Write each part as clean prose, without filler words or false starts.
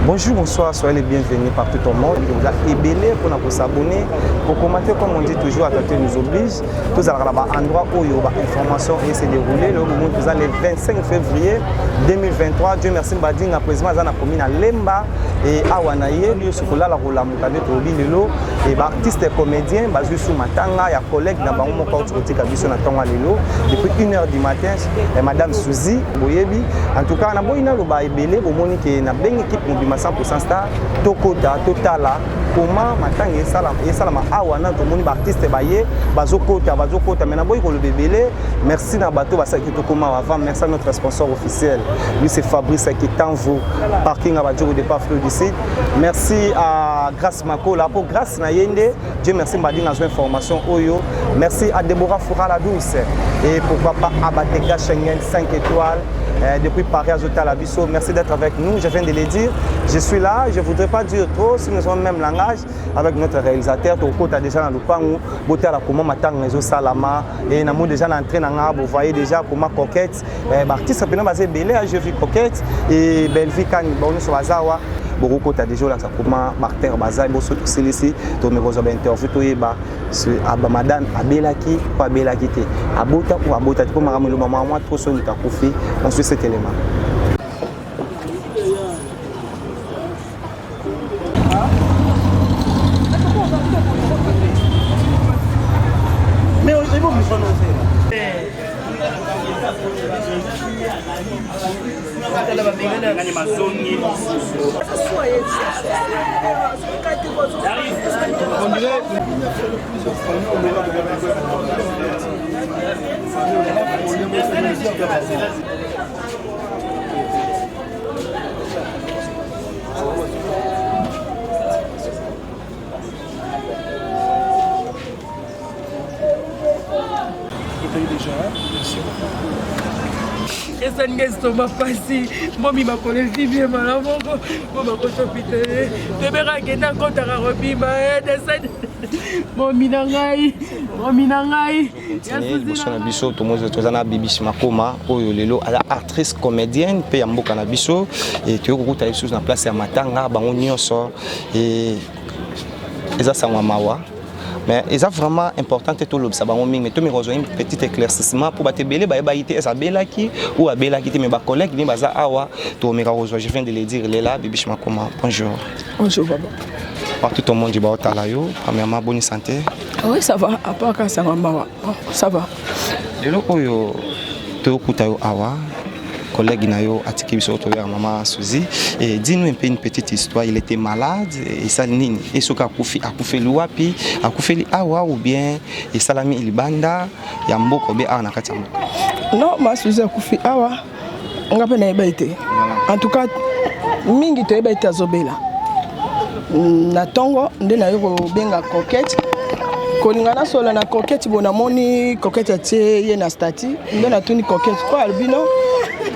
Bonjour, bonsoir, soyez les bienvenus partout au monde. Vous avez ébélé pour nous s'abonner, pour commenter comme on dit toujours, à côté nous oblige. Tous allons là-bas, endroit où il y a information et c'est déroulé. Le moment où le 25 février 2023, Dieu merci, Mbading, à présent, on a commis à Lemba et à Wanaye, lieu sur la roula moutade Tobi Lelo, et artistes et comédiens, basés sur Matanga, il y a collègues dans mon corps de Kabiso Natanga Lelo, depuis 1h du matin, et Madame Suzy, Boyebi. En tout cas, on a beau une roba ébélé, au moment où il y a une bonne équipe. 100% star tokota totala comment matang et salama awana to moni artiste baye bazokota maintenant boy ko le bébélé merci na bateau basa ki to comment avant merci à notre sponsor officiel lui c'est Fabrice qui t'envoie parking à Badjo de pas flou d'ici merci à Grâce Makola pour Grâce na yende Dieu merci mbadi na information oyo merci à Deborah Foura la douce et pourquoi pas Abateka Schengen 5 étoiles depuis Paris à Zota Labisso. Merci d'être avec nous, je viens de le dire. Je suis là, je ne voudrais pas dire trop, si nous sommes même langage avec notre réalisateur. Toko a déjà dans le pan où Boté à la comment matin réseau Salama et nous déjà entré dans vous voyez déjà comment Coquette. Artiste rapidement basé belé, je vis Coquette et Belvi Kan Bono sur Azawa. Beaucoup de déjà là ça comment Martin Bazaï bosso ici to me rezo interview to yeba sur Abamadan Abelaki pas Abelaki te Abota ou Abota pour maman le maman moi trop son ta kofi on suit cet élément. Mais on est bon nous esa ningesto mapasi momi makolo vivie malamoko moma kotopite tebera kenda kotaka kobima momi na ngai na biso tomozo tozana Bibish Makoma oyo lelo ala actrice comédienne pe ya mboka na biso et toyo kokuta biso na place ya Matanga bango nyonso et eza sangwa mawa. Mais c'est vraiment important que tout le monde mais tu me rejoins un petit éclaircissement pour te belé ba ité esa belaki ou abelaki mes collègues ni baza awa to me rejoins je viens de le dire il est là Bibish Makoma bonjour. Bonjour baba. Partout au monde du Baotalayo premièrement bonne santé. Oui ça va à part quand ça va ça va. Lelo oyo to kutayo awa collègue nayo atiki biso to ya maman Suzy et dis-nous un peu une petite histoire il était malade et ça nini et soka akufi luapi akufeli awa ou bien et salami ilibanda ya mboko be ana kati mboko non ma Suzy akufi awa ngape na ebaite en tout cas mingi to ebaite azobela na tongo nde na yo benga Coquette kolingana sola na Coquette bona moni Coquette atie ye na stati nde na tuni Coquette quoi albino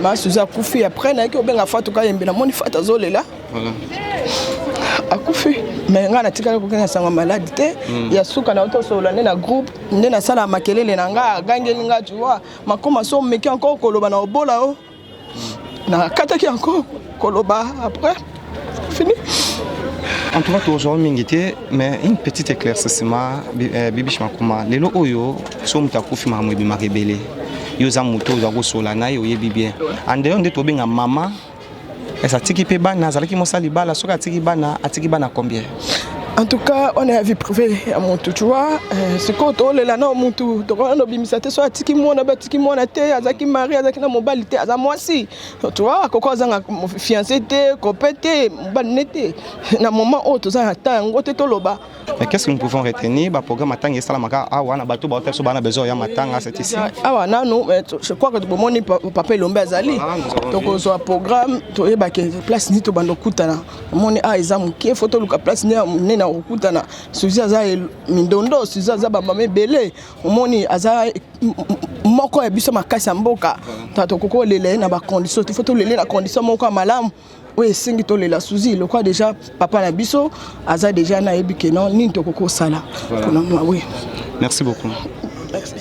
ma Suzy akufi après na ko benga fatu ka yembe na moni fata zolela voilà akufi mais ngana tika ko kenga sanga malade te ya suka na auto sola na groupe nde na sala makelele na nga gangeli nga tu vois makoma so meki encore koloba na obola o na kataki encore koloba après fini. En tout cas, aujourd'hui, mingité, mais une petite éclaircissement, Bibish Makoma, lelo oyo, somme ta koufi mahamou bi marebele. Yoza muto za ko solana yo yebi bien. En dehors de to benga maman, esa tiki pe bana, zalaki mosali bala, soka tiki bana, atiki bana combien? En tout cas, on est à vie privée à Montou, tu vois. C'est quand on est là, non, Montou. Donc, on a bimisate, soit tiki mona, tiki mona, azaki mari, azaki na mobilité, azamwasi. Tu vois, koko zanga fiancé, copété, banete. Na moment où tu as un temps, on te toloba. Mais qu'est-ce que nous pouvons retenir? Le programme Matanga et Salamaka, Awana, Batou, Batou, Sobana, besoin de Matanga, c'est ici. Ah, non, je crois que tu peux monter Papa Lombe Azali. Donc, on a un programme, tu es place ni to bando kutana. Moni a examen qui est photo luka place ni na okutana. Suzy aza mindondo, Suzy aza ba mame belé. Moni aza moko e biso makasi mboka. Tato koko lele na ba condition, tu photo lele na condition moko malamu. Oui, singi to lela Suzy, le quoi déjà papa na biso aza déjà na ebike non ni to koko sala. Oui. Merci beaucoup. Merci.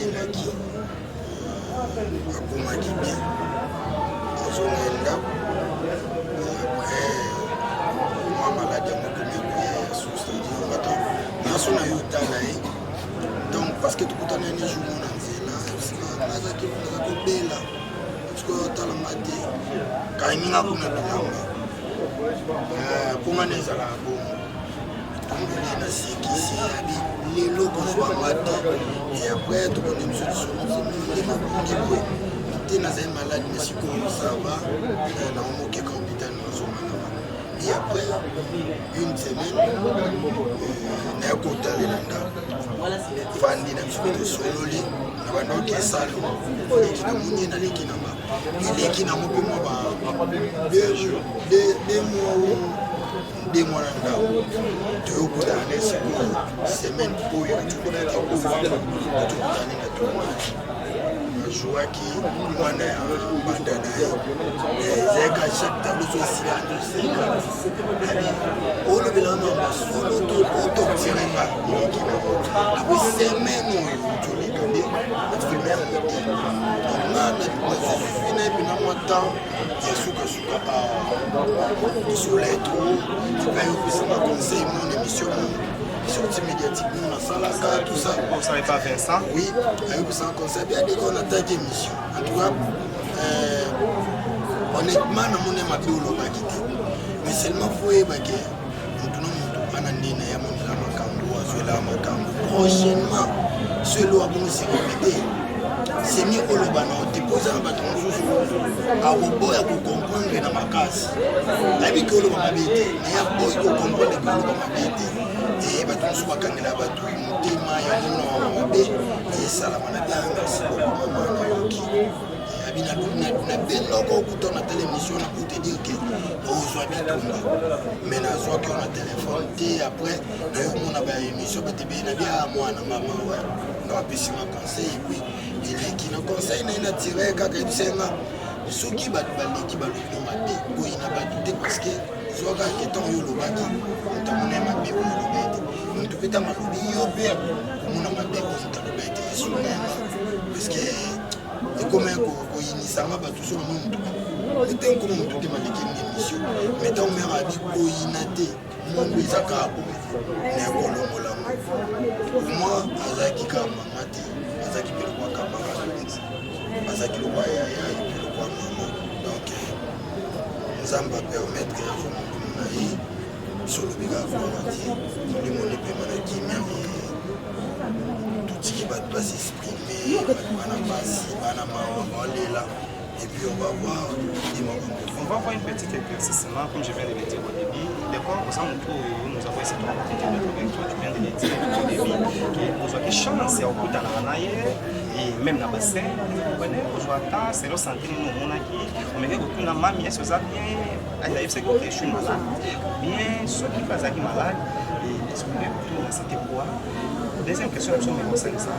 Donc, parce que tout le temps, on a des jours, on a dit là, on a dit là, parce que tu as la maté, quand il y a un pour moi, les ala bon, on a ce qui s'est les locaux soient matés, et après, tout le monde une solution, tu es malade, mais si ça va, on a un moqué comme putain, et après, une semaine, on a un côté à l'élanda. Fandi na mfito sololi na bandoki esalo leki na munye na leki na ba leki na mope mo ba 2 jours 2 mois na ndao to yokuta na semaine oyo tukuna ke ko tukuna na tournage jouaki mwana ya banda na ye zeka chaque tableau so si on belanga solo to tirenga après semaine oyo tolekande filmer na bina mota ya suka sur les trous va yo ma conseil mon émission sortie médiatiquement dans Salaka, tout ça. Vous savez pas Vincent? Oui, avec un concept, il y a des gens qui ont attaqué l'émission. En tout cas, honnêtement, on a ma biolo bakité. Mais seulement faut y baquer. Nous avons prochainement, ce lot a commencé à répéter. C'est mieux que le banon, tu poses un bâton à robot et pour comprendre dans ma case. La vie que le banon habité, mais il y a beau pour comprendre que le banon habité. Et bâton soit quand il a battu, il y a un nom et ça la manada, merci beaucoup, maman, qui. Il y a bien longtemps que on a télévision pour te dire que on soit bien tombé. Mais on a qu'on a téléphone et après on a une émission pour te bien à moi na maman ouais. On a pris un conseil et puis il est qui nous conseille n'a tiré quand il s'est là. Ceux qui battent qui battent le matin, où il n'a pas douté parce que soit quand il est en yolo baki, on t'a monnaie ma bébé le bête. On te fait ta maloubi yobé, on a ma bébé on t'a le bête sur parce que et comme un initialement tout sur le monde. Et tant que on te demande une émission, mais tant que on a dit koinate, mon bizaka ne kolongola. Pour moi, azaki kama mati, azaki pelo kwa kama azaki le roi ya le roi maman. Donc nous allons permettre que on aille sur le biga volontiers, le monde peut manager bien. Tout qui va pas s'exprimer, et puis on va voir on va voir une petite éclaircissement comme je viens de le dire au début. D'accord, au centre nous avons essayé de rencontrer avec toi, tu viens de le dire au début, que nous avons des chances à occulter dans la naïe et même dans le bassin, nous avons c'est le santé nous on mérite que nous mamie est bien, elle c'est que je suis malade, bien ceux qui sont malades et espérer que c'était quoi. Deuxième question, nous sommes ça.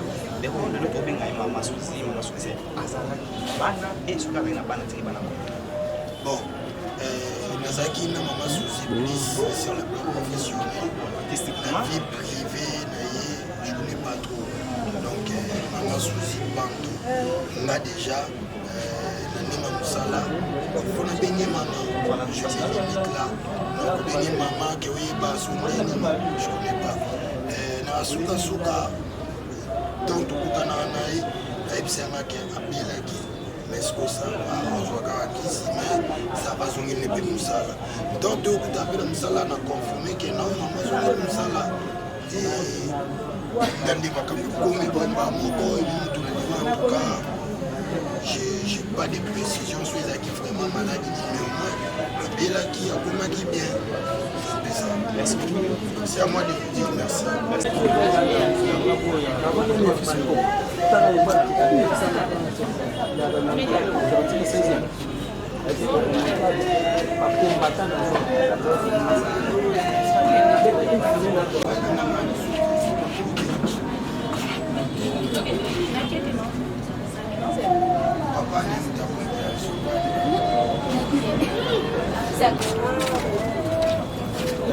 Les rôles de notre bien à maman souci, azala, bana et sur la bana tiri bana. Bon, Nazaki na maman souci plus sur le plan professionnel. La vie privée, je ne connais pas trop. Donc, maman souci banque. On a déjà l'année Mamoussala. On a baigné maman. Je suis limite là. On a baigné maman qui est bas sur le je ne connais pas. Suka suka donc tukutana naye aibisanga ke abelaki mais ce que ça va jouer kisi mais ça va zongi ne pe musala donc tokuta pe musala na confirmer que non maman zongi musala et ndandi makambo komi bomba moko et tout en tout cas j'ai pas de précision sur les qui vraiment malade mais au moins le belaki a komaki bien. Merci. C'est à moi de vous dire merci.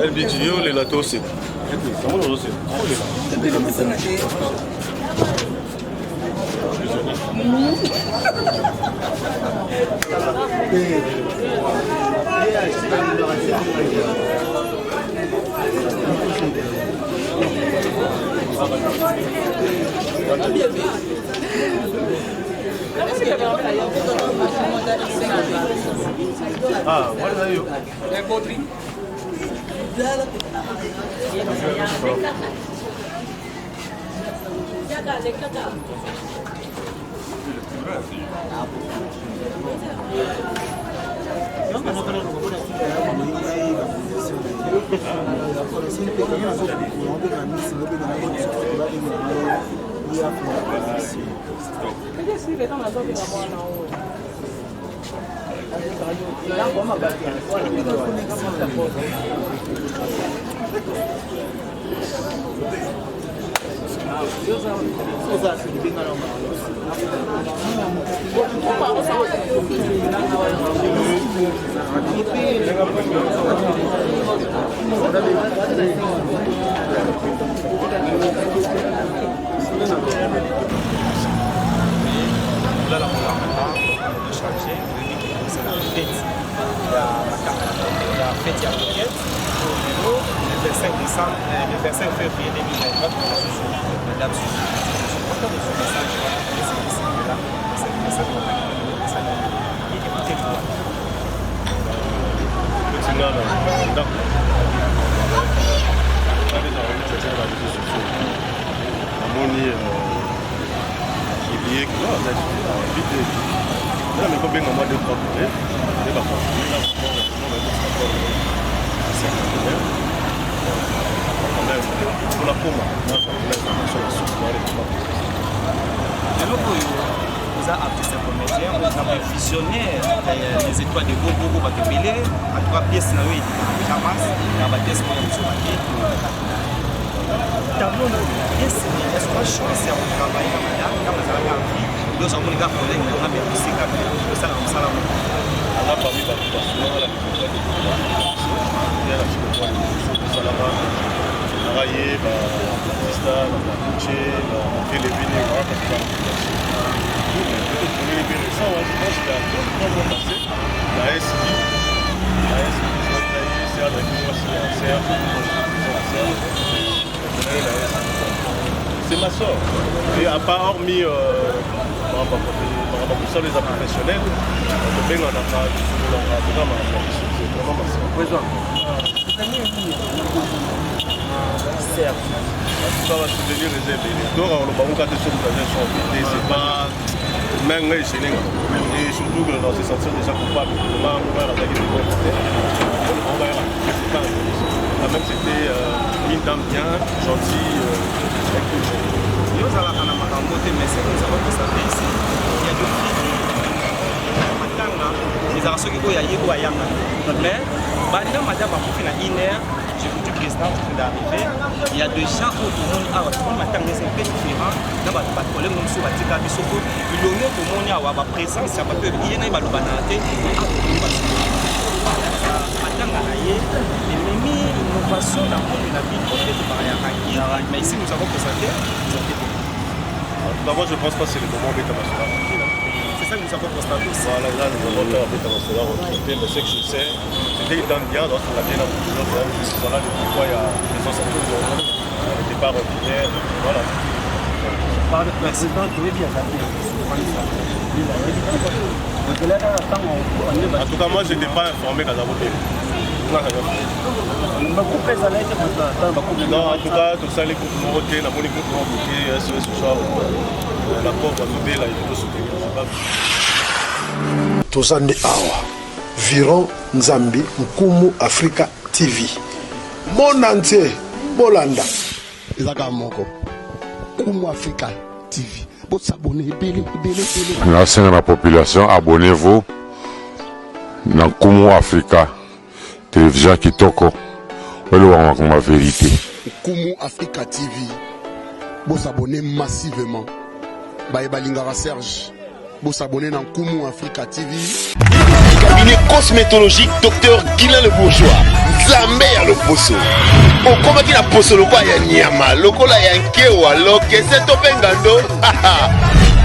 El video le la tose. Comment on tose? Ah, voilà, yo. Là, la de changer, c'est la fête. Il y a la fête, il y a Roquette. Le 25 décembre, le 25 février 2024, on a ce jour, mesdames, je suis content de ce message. C'est là, c'est le message de la écoutez-moi. Petit là, d'accord. Mais comme bien moi, 2-3 projets, pour la coma, vous avez artiste comédien, vous avez visionnaire les étoiles de Bobo, en tout cas, pièce là, oui, Jamas, il y a des pièces qui tableau pièce, est-ce qu'on va choisir à travailler comme ça, quand vous avez envie, nous avons des collègues, on a bien aussi ça comme ça là. On a parlé de la situation, la travailler, l'artiste, la télévision, c'est ma soeur. Et à part hormis ça, les professionnels, on a c'est pas même et surtout que dans se sentir déjà coupable, même c'était une dame bien gentille. Nous allons à la Marambote, mais c'est nous avons constaté ici. Il y a deux filles. Les arçons qui sont à Yama. Mais, madame a fait une heure. J'ai vu du président qui est arrivé. Il y a des gens où tout le monde a c'est un peu différent. Dans le problème, nous sommes à Tika Bissoko. Il y a tout le monde a présence. Il y a pas de il y a une banalité. L'innovation dans la vie mais ici nous avons constaté. Moi je pense pas que c'est le moment bêta national. C'est ça que nous avons constaté aussi. Voilà, là nous avons fait un bêta national retraité, mais ce que je sais, c'était dans bien, dans la bien voilà, pourquoi il y a des ensembles de départ ordinaire, voilà. Par le président qui est bien. En tout cas, moi je n'étais pas informé qu'à Zabo. Non, en tout cas, tout ça, les groupes montés, la monnaie groupe monté, ce soir, la pauvre va là, il faut soutenir. Tozande Awa, Viron Nzambi, Nkumu Africa TV. Mon entier, Bolanda. Ezaka moko. Nkumu Africa TV. Pour s'abonner, Merci à la population, abonnez-vous dans Nkumu Africa. Télévision Kitoko, ma vérité. Nkumu Africa TV, vous abonnez massivement. Baïbalingara Serge, vous abonnez dans Nkumu Africa TV. Cabinet cosmétologique Dr Guilain le Bourgeois. Zambé à l'opposo. Au combat qui n'a poso le quoi ya nyama, le kola ya nkewa, lo kese topengando.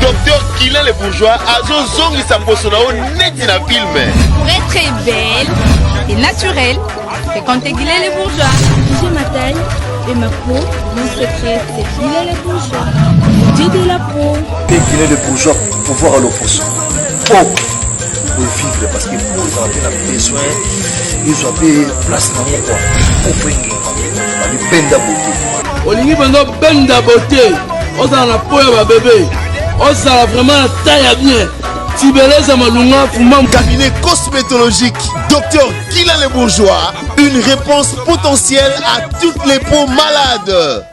Docteur Guilain le Bourgeois, azo zongi sa poso na o neti na film. Pour être belle et naturelle, fréquentez Guilain le Bourgeois. J'ai ma taille et ma peau, mon secret c'est Guilain le Bourgeois. Dieu de la peau. Guilain le Bourgeois, pouvoir à l'opposo. Peau. vivre parce que pour avoir besoin ils ont place na quoi pour faire benda beauté olingi benda benda beauté ozala na poya ba bébé ozala vraiment taille bien tibeleza malunga fuma cabinet cosmétologique docteur Guilain le Bourgeois, une réponse potentielle à toutes les peaux malades.